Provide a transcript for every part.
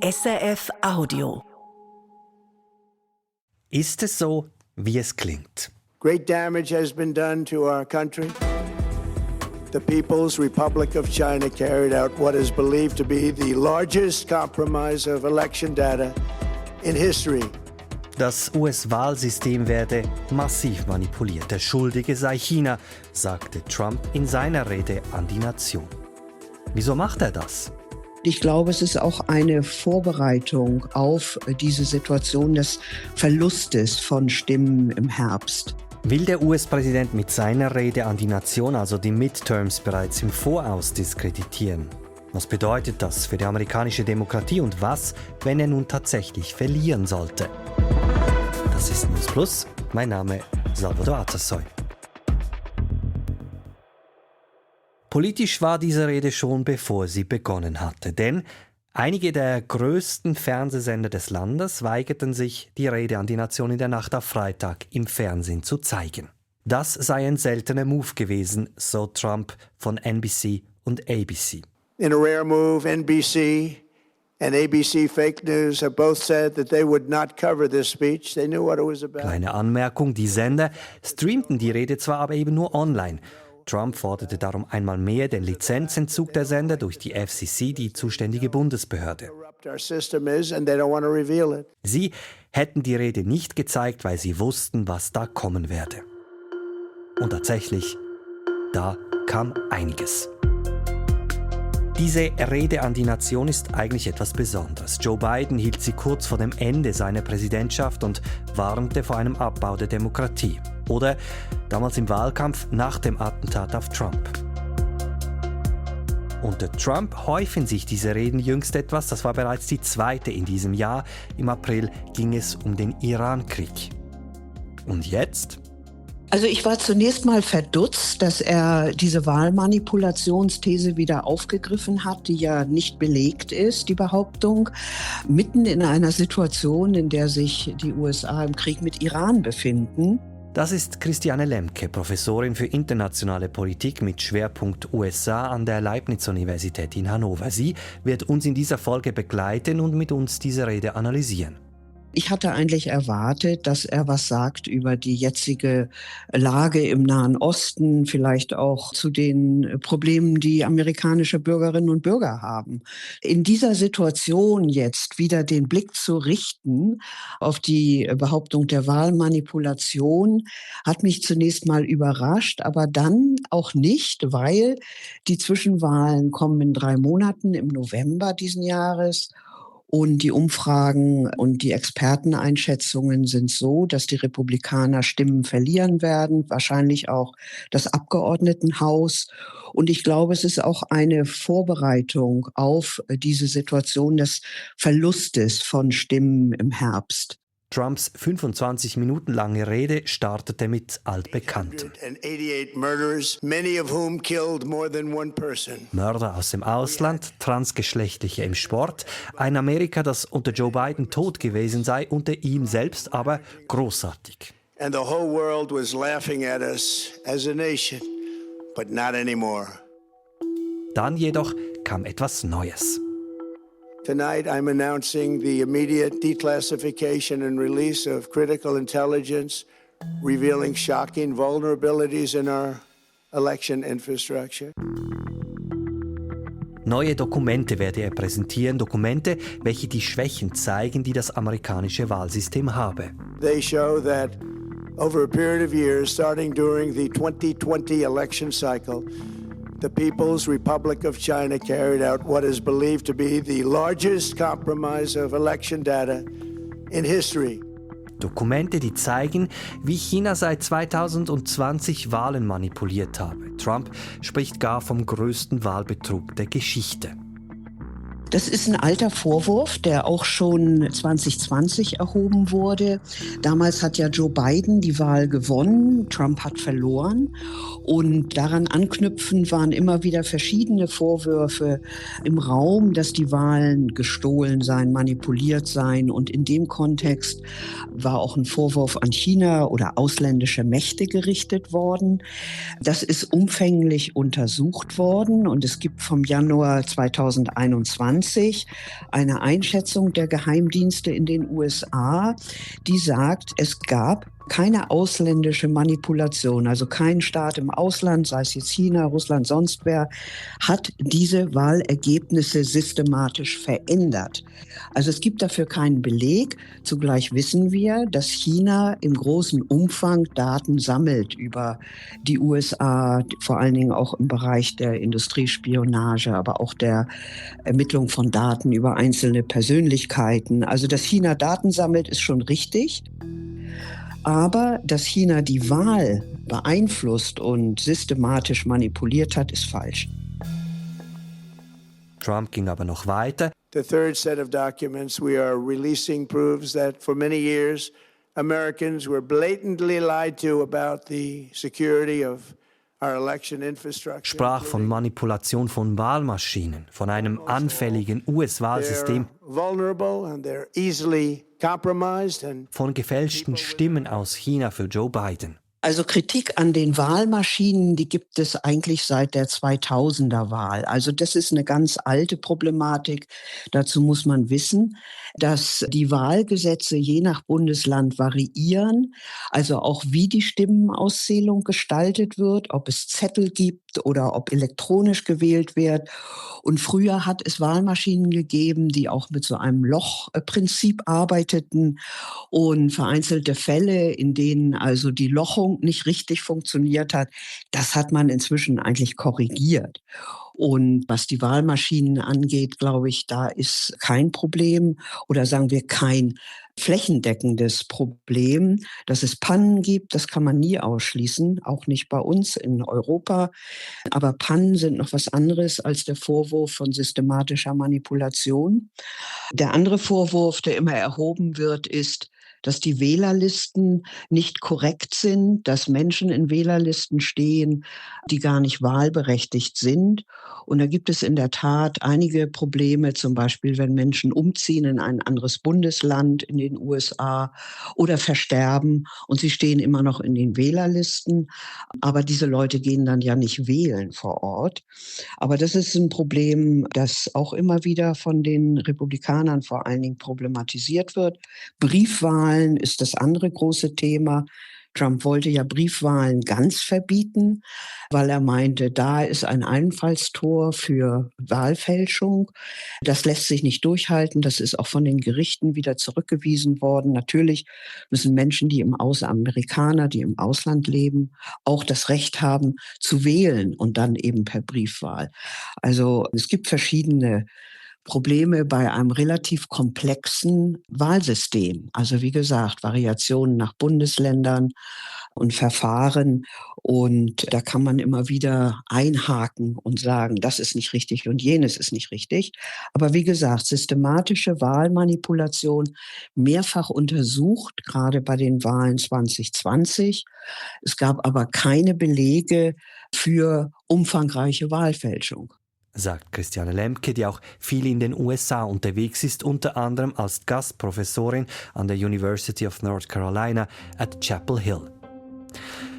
SRF Audio. Ist es so, wie es klingt? Great damage has been done to our country. The People's Republic of China carried out what is believed to be the largest compromise of election data in history. Das US-Wahlsystem werde massiv manipuliert. Der Schuldige sei China, sagte Trump in seiner Rede an die Nation. Wieso macht er das? Ich glaube, es ist auch eine Vorbereitung auf diese Situation des Verlustes von Stimmen im Herbst. Will der US-Präsident mit seiner Rede an die Nation also die Midterms bereits im Voraus diskreditieren? Was bedeutet das für die amerikanische Demokratie und was, wenn er nun tatsächlich verlieren sollte? Das ist News Plus. Mein Name ist Salvador Atassoy. Politisch war diese Rede schon bevor sie begonnen hatte, denn einige der größten Fernsehsender des Landes weigerten sich, die Rede an die Nation in der Nacht auf Freitag im Fernsehen zu zeigen. Das sei ein seltener Move gewesen, so Trump von NBC und ABC. In a rare move, NBC and ABC Fake News have both said that they would not cover this speech. They knew what it was about. Kleine Anmerkung, die Sender streamten die Rede zwar, aber eben nur online. Trump forderte darum einmal mehr den Lizenzentzug der Sender durch die FCC, die zuständige Bundesbehörde. Sie hätten die Rede nicht gezeigt, weil sie wussten, was da kommen werde. Und tatsächlich, da kam einiges. Diese Rede an die Nation ist eigentlich etwas Besonderes. Joe Biden hielt sie kurz vor dem Ende seiner Präsidentschaft und warnte vor einem Abbau der Demokratie. Oder damals im Wahlkampf nach dem Attentat auf Trump. Unter Trump häufen sich diese Reden jüngst etwas. Das war bereits die zweite in diesem Jahr. Im April ging es um den Iran-Krieg. Und jetzt? Also ich war zunächst mal verdutzt, dass er diese Wahlmanipulationsthese wieder aufgegriffen hat, die ja nicht belegt ist, die Behauptung, mitten in einer Situation, in der sich die USA im Krieg mit Iran befinden. Das ist Christiane Lemke, Professorin für internationale Politik mit Schwerpunkt USA an der Leibniz-Universität in Hannover. Sie wird uns in dieser Folge begleiten und mit uns diese Rede analysieren. Ich hatte eigentlich erwartet, dass er was sagt über die jetzige Lage im Nahen Osten, vielleicht auch zu den Problemen, die amerikanische Bürgerinnen und Bürger haben. In dieser Situation jetzt wieder den Blick zu richten auf die Behauptung der Wahlmanipulation, hat mich zunächst mal überrascht, aber dann auch nicht, weil die Zwischenwahlen kommen in 3 Monaten im November diesen Jahres. Und die Umfragen und die Experteneinschätzungen sind so, dass die Republikaner Stimmen verlieren werden, wahrscheinlich auch das Abgeordnetenhaus. Und ich glaube, es ist auch eine Vorbereitung auf diese Situation des Verlustes von Stimmen im Herbst. Trumps 25 Minuten lange Rede startete mit Altbekannten. Mörder aus dem Ausland, Transgeschlechtliche im Sport, ein Amerika, das unter Joe Biden tot gewesen sei, unter ihm selbst aber großartig. And the whole world was laughing at us as a nation, but not anymore. Dann jedoch kam etwas Neues. Tonight, I'm announcing the immediate declassification and release of critical intelligence, revealing shocking vulnerabilities in our election infrastructure. Neue Dokumente werde er präsentieren, Dokumente, welche die Schwächen zeigen, die das amerikanische Wahlsystem habe. They show that over a period of years, starting during the 2020 election cycle, the People's Republic of China carried out what is believed to be the largest compromise of election data in history. Dokumente, die zeigen, wie China seit 2020 Wahlen manipuliert habe. Trump spricht gar vom größten Wahlbetrug der Geschichte. Das ist ein alter Vorwurf, der auch schon 2020 erhoben wurde. Damals hat ja Joe Biden die Wahl gewonnen, Trump hat verloren. Und daran anknüpfend waren immer wieder verschiedene Vorwürfe im Raum, dass die Wahlen gestohlen seien, manipuliert seien. Und in dem Kontext war auch ein Vorwurf an China oder ausländische Mächte gerichtet worden. Das ist umfänglich untersucht worden und es gibt vom Januar 2021 2020 eine Einschätzung der Geheimdienste in den USA, die sagt, es gab keine ausländische Manipulation, also kein Staat im Ausland, sei es jetzt China, Russland, sonst wer, hat diese Wahlergebnisse systematisch verändert. Also es gibt dafür keinen Beleg. Zugleich wissen wir, dass China im großen Umfang Daten sammelt über die USA, vor allen Dingen auch im Bereich der Industriespionage, aber auch der Ermittlung von Daten über einzelne Persönlichkeiten. Also dass China Daten sammelt, ist schon richtig. Aber dass China die Wahl beeinflusst und systematisch manipuliert hat, ist falsch. Trump ging aber noch weiter. The third set of documents we are releasing proves that for many years Americans were blatantly lied to about the security of our election infrastructure. Sprach von Manipulation von Wahlmaschinen, von einem anfälligen US-Wahlsystem, They're vulnerable and they're easily compromised and von gefälschten Stimmen aus China für Joe Biden. Also Kritik an den Wahlmaschinen, die gibt es eigentlich seit der 2000er Wahl. Also das ist eine ganz alte Problematik. Dazu muss man wissen, dass die Wahlgesetze je nach Bundesland variieren. Also auch wie die Stimmenauszählung gestaltet wird, ob es Zettel gibt oder ob elektronisch gewählt wird. Und früher hat es Wahlmaschinen gegeben, die auch mit so einem Lochprinzip arbeiteten und vereinzelte Fälle, in denen also die Lochung nicht richtig funktioniert hat, das hat man inzwischen eigentlich korrigiert. Und was die Wahlmaschinen angeht, glaube ich, da ist kein Problem oder sagen wir kein flächendeckendes Problem. Dass es Pannen gibt, das kann man nie ausschließen, auch nicht bei uns in Europa. Aber Pannen sind noch was anderes als der Vorwurf von systematischer Manipulation. Der andere Vorwurf, der immer erhoben wird, ist, dass die Wählerlisten nicht korrekt sind, dass Menschen in Wählerlisten stehen, die gar nicht wahlberechtigt sind. Und da gibt es in der Tat einige Probleme, zum Beispiel wenn Menschen umziehen in ein anderes Bundesland in den USA oder versterben und sie stehen immer noch in den Wählerlisten. Aber diese Leute gehen dann ja nicht wählen vor Ort. Aber das ist ein Problem, das auch immer wieder von den Republikanern vor allen Dingen problematisiert wird. Briefwahlen ist das andere große Thema. Trump wollte ja Briefwahlen ganz verbieten, weil er meinte, da ist ein Einfallstor für Wahlfälschung. Das lässt sich nicht durchhalten. Das ist auch von den Gerichten wieder zurückgewiesen worden. Natürlich müssen Menschen, Amerikaner, die im Ausland leben, auch das Recht haben zu wählen und dann eben per Briefwahl. Also es gibt verschiedene Probleme bei einem relativ komplexen Wahlsystem. Also wie gesagt, Variationen nach Bundesländern und Verfahren. Und da kann man immer wieder einhaken und sagen, das ist nicht richtig und jenes ist nicht richtig. Aber wie gesagt, systematische Wahlmanipulation mehrfach untersucht, gerade bei den Wahlen 2020. Es gab aber keine Belege für umfangreiche Wahlfälschung. Sagt Christiane Lemke, die auch viel in den USA unterwegs ist, unter anderem als Gastprofessorin an der University of North Carolina at Chapel Hill.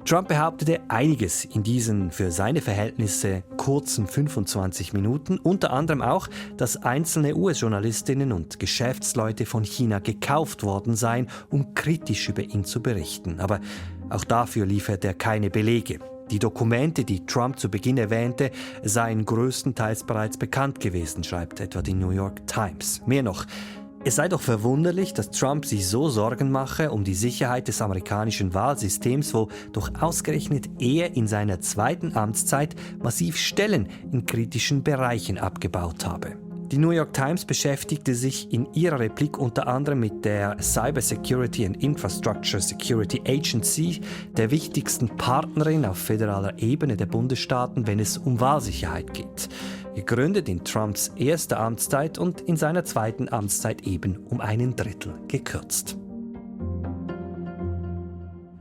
Trump behauptete einiges in diesen für seine Verhältnisse kurzen 25 Minuten, unter anderem auch, dass einzelne US-Journalistinnen und Geschäftsleute von China gekauft worden seien, um kritisch über ihn zu berichten. Aber auch dafür liefert er keine Belege. Die Dokumente, die Trump zu Beginn erwähnte, seien größtenteils bereits bekannt gewesen, schreibt etwa die New York Times. Mehr noch, es sei doch verwunderlich, dass Trump sich so Sorgen mache um die Sicherheit des amerikanischen Wahlsystems, wo doch ausgerechnet er in seiner zweiten Amtszeit massiv Stellen in kritischen Bereichen abgebaut habe. Die New York Times beschäftigte sich in ihrer Replik unter anderem mit der Cyber Security and Infrastructure Security Agency, der wichtigsten Partnerin auf föderaler Ebene der Bundesstaaten, wenn es um Wahlsicherheit geht. Gegründet in Trumps erster Amtszeit und in seiner zweiten Amtszeit eben um 1/3 gekürzt.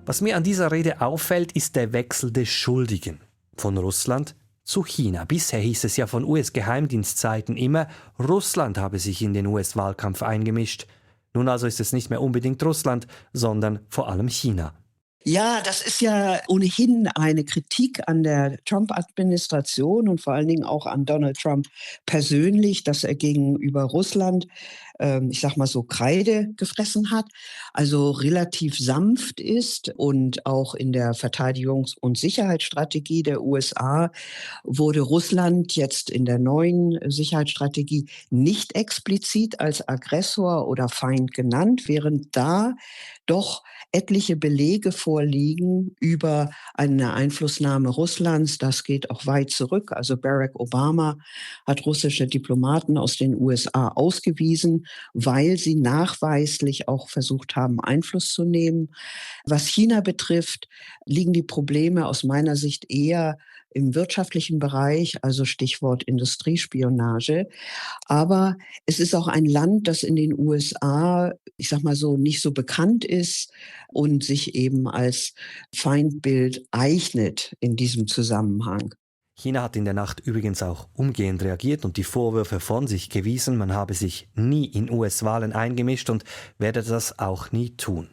Was mir an dieser Rede auffällt, ist der Wechsel des Schuldigen. Von Russland zu China. Bisher hieß es ja von US-Geheimdienstzeiten immer, Russland habe sich in den US-Wahlkampf eingemischt. Nun also ist es nicht mehr unbedingt Russland, sondern vor allem China. Ja, das ist ja ohnehin eine Kritik an der Trump-Administration und vor allen Dingen auch an Donald Trump persönlich, dass er gegenüber Russland, ich sag mal so, Kreide gefressen hat, also relativ sanft ist und auch in der Verteidigungs- und Sicherheitsstrategie der USA wurde Russland jetzt in der neuen Sicherheitsstrategie nicht explizit als Aggressor oder Feind genannt, während da doch etliche Belege vorliegen über eine Einflussnahme Russlands. Das geht auch weit zurück. Also Barack Obama hat russische Diplomaten aus den USA ausgewiesen, weil sie nachweislich auch versucht haben, Einfluss zu nehmen. Was China betrifft, liegen die Probleme aus meiner Sicht eher im wirtschaftlichen Bereich, also Stichwort Industriespionage. Aber es ist auch ein Land, das in den USA, ich sag mal so, nicht so bekannt ist und sich eben als Feindbild eignet in diesem Zusammenhang. China hat in der Nacht übrigens auch umgehend reagiert und die Vorwürfe von sich gewiesen, man habe sich nie in US-Wahlen eingemischt und werde das auch nie tun.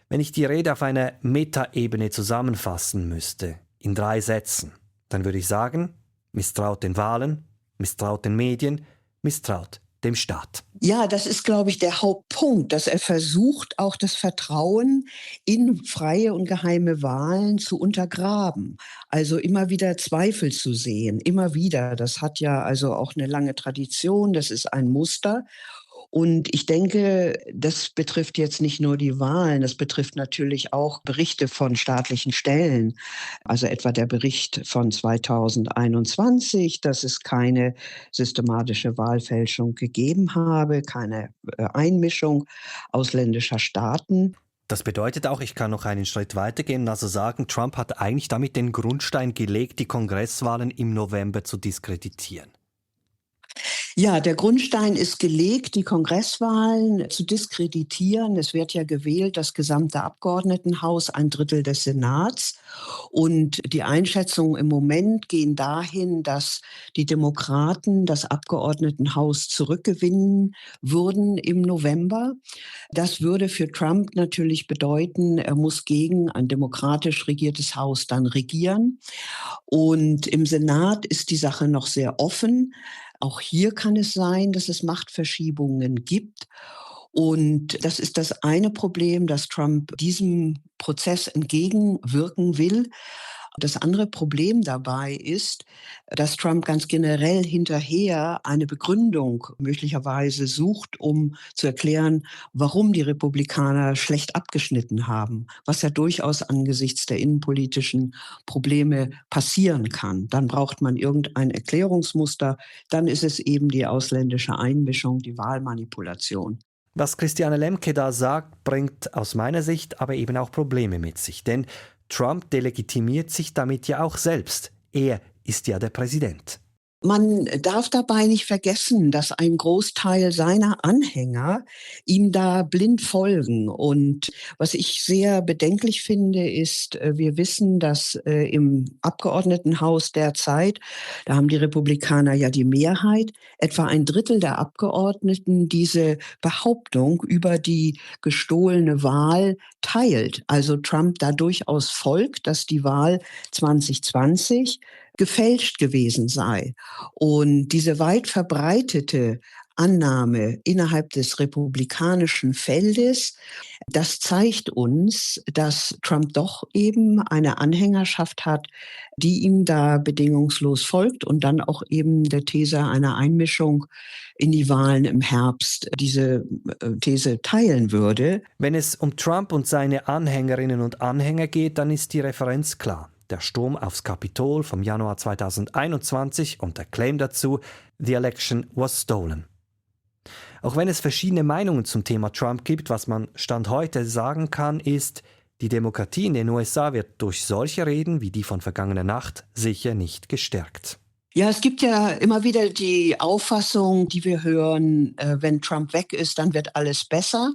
Wenn ich die Rede auf einer Metaebene zusammenfassen müsste, in 3 Sätzen, dann würde ich sagen, misstraut den Wahlen, misstraut den Medien, misstraut dem Staat. Ja, das ist, glaube ich, der Hauptpunkt, dass er versucht, auch das Vertrauen in freie und geheime Wahlen zu untergraben. Also immer wieder Zweifel zu sehen, immer wieder. Das hat ja also auch eine lange Tradition, das ist ein Muster. Und ich denke, das betrifft jetzt nicht nur die Wahlen, das betrifft natürlich auch Berichte von staatlichen Stellen. Also etwa der Bericht von 2021, dass es keine systematische Wahlfälschung gegeben habe, keine Einmischung ausländischer Staaten. Das bedeutet auch, ich kann noch einen Schritt weitergehen, also sagen, Trump hat eigentlich damit den Grundstein gelegt, die Kongresswahlen im November zu diskreditieren. Ja, der Grundstein ist gelegt, die Kongresswahlen zu diskreditieren. Es wird ja gewählt, das gesamte Abgeordnetenhaus, 1/3 des Senats. Und die Einschätzungen im Moment gehen dahin, dass die Demokraten das Abgeordnetenhaus zurückgewinnen würden im November. Das würde für Trump natürlich bedeuten, er muss gegen ein demokratisch regiertes Haus dann regieren. Und im Senat ist die Sache noch sehr offen. Auch hier kann es sein, dass es Machtverschiebungen gibt. Und das ist das eine Problem, dass Trump diesem Prozess entgegenwirken will. Das andere Problem dabei ist, dass Trump ganz generell hinterher eine Begründung möglicherweise sucht, um zu erklären, warum die Republikaner schlecht abgeschnitten haben, was ja durchaus angesichts der innenpolitischen Probleme passieren kann. Dann braucht man irgendein Erklärungsmuster, dann ist es eben die ausländische Einmischung, die Wahlmanipulation. Was Christiane Lemke da sagt, bringt aus meiner Sicht aber eben auch Probleme mit sich, denn Trump delegitimiert sich damit ja auch selbst. Er ist ja der Präsident. Man darf dabei nicht vergessen, dass ein Großteil seiner Anhänger ihm da blind folgen. Und was ich sehr bedenklich finde, ist, wir wissen, dass im Abgeordnetenhaus derzeit, da haben die Republikaner ja die Mehrheit, etwa 1/3 der Abgeordneten diese Behauptung über die gestohlene Wahl teilt. Also Trump da durchaus folgt, dass die Wahl 2020 gefälscht gewesen sei. Und diese weit verbreitete Annahme innerhalb des republikanischen Feldes, das zeigt uns, dass Trump doch eben eine Anhängerschaft hat, die ihm da bedingungslos folgt und dann auch eben der These einer Einmischung in die Wahlen im Herbst diese These teilen würde. Wenn es um Trump und seine Anhängerinnen und Anhänger geht, dann ist die Referenz klar. Der Sturm aufs Kapitol vom Januar 2021 und der Claim dazu, "The election was stolen". Auch wenn es verschiedene Meinungen zum Thema Trump gibt, was man Stand heute sagen kann, ist, die Demokratie in den USA wird durch solche Reden wie die von vergangener Nacht sicher nicht gestärkt. Ja, es gibt ja immer wieder die Auffassung, die wir hören, wenn Trump weg ist, dann wird alles besser.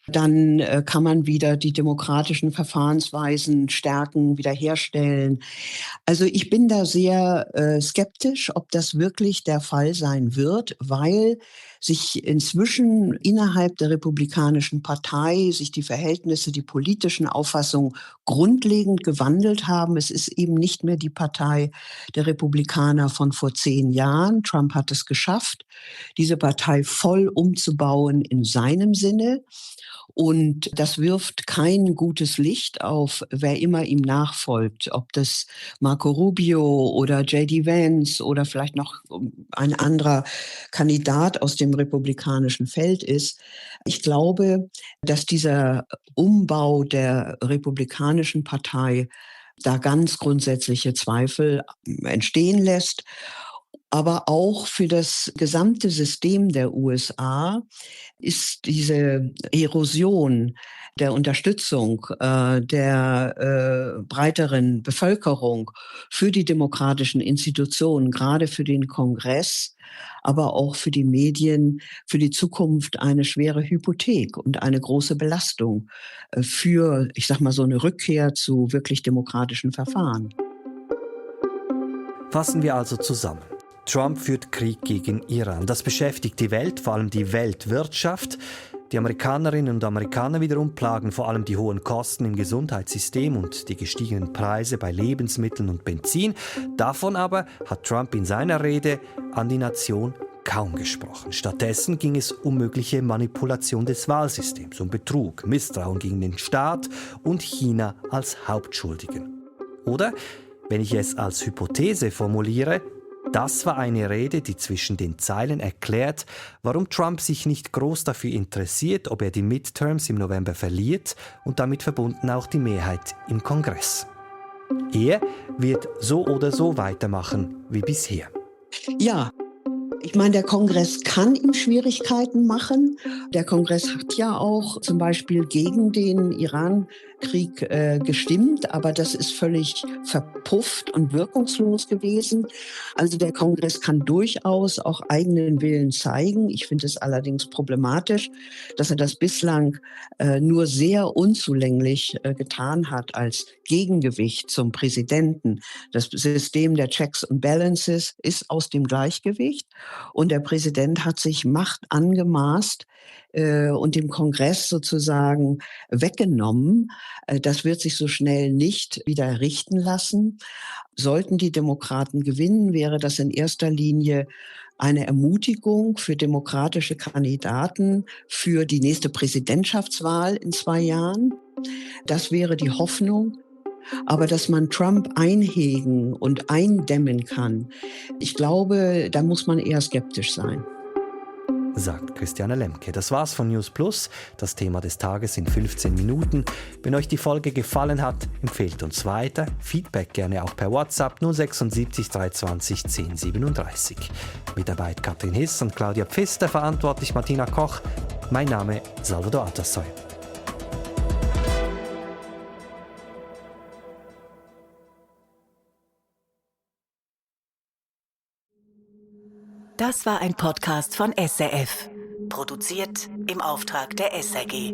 Dann kann man wieder die demokratischen Verfahrensweisen stärken, wiederherstellen. Also ich bin da sehr skeptisch, ob das wirklich der Fall sein wird, weil sich inzwischen innerhalb der Republikanischen Partei, sich die Verhältnisse, die politischen Auffassungen grundlegend gewandelt haben. Es ist eben nicht mehr die Partei der Republikaner von vor 10 Jahren. Trump hat es geschafft, diese Partei voll umzubauen in seinem Sinne. Und das wirft kein gutes Licht auf, wer immer ihm nachfolgt, ob das Marco Rubio oder J.D. Vance oder vielleicht noch ein anderer Kandidat aus dem republikanischen Feld ist. Ich glaube, dass dieser Umbau der Republikanischen Partei da ganz grundsätzliche Zweifel entstehen lässt. Aber auch für das gesamte System der USA ist diese Erosion der Unterstützung der breiteren Bevölkerung für die demokratischen Institutionen, gerade für den Kongress, aber auch für die Medien, für die Zukunft eine schwere Hypothek und eine große Belastung für, ich sag mal, so eine Rückkehr zu wirklich demokratischen Verfahren. Fassen wir also zusammen. Trump führt Krieg gegen Iran. Das beschäftigt die Welt, vor allem die Weltwirtschaft. Die Amerikanerinnen und Amerikaner wiederum plagen vor allem die hohen Kosten im Gesundheitssystem und die gestiegenen Preise bei Lebensmitteln und Benzin. Davon aber hat Trump in seiner Rede an die Nation kaum gesprochen. Stattdessen ging es um mögliche Manipulation des Wahlsystems, um Betrug, Misstrauen gegen den Staat und China als Hauptschuldigen. Oder, wenn ich es als Hypothese formuliere, das war eine Rede, die zwischen den Zeilen erklärt, warum Trump sich nicht groß dafür interessiert, ob er die Midterms im November verliert und damit verbunden auch die Mehrheit im Kongress. Er wird so oder so weitermachen wie bisher. Ja. Ich meine, der Kongress kann ihm Schwierigkeiten machen. Der Kongress hat ja auch zum Beispiel gegen den Iran-Krieg gestimmt, aber das ist völlig verpufft und wirkungslos gewesen. Also der Kongress kann durchaus auch eigenen Willen zeigen. Ich finde es allerdings problematisch, dass er das bislang nur sehr unzulänglich getan hat als Gegengewicht zum Präsidenten. Das System der Checks and Balances ist aus dem Gleichgewicht. Und der Präsident hat sich Macht angemaßt und dem Kongress sozusagen weggenommen. Das wird sich so schnell nicht wieder richten lassen. Sollten die Demokraten gewinnen, wäre das in erster Linie eine Ermutigung für demokratische Kandidaten für die nächste Präsidentschaftswahl in 2 Jahren. Das wäre die Hoffnung. Aber dass man Trump einhegen und eindämmen kann, ich glaube, da muss man eher skeptisch sein. Sagt Christiane Lemke. Das war's von News Plus, das Thema des Tages in 15 Minuten. Wenn euch die Folge gefallen hat, empfehlt uns weiter. Feedback gerne auch per WhatsApp 076 320 1037. Mitarbeit Katrin Hiss und Claudia Pfister, verantwortlich Martina Koch. Mein Name Salvador Atassoy. Das war ein Podcast von SRF. Produziert im Auftrag der SRG.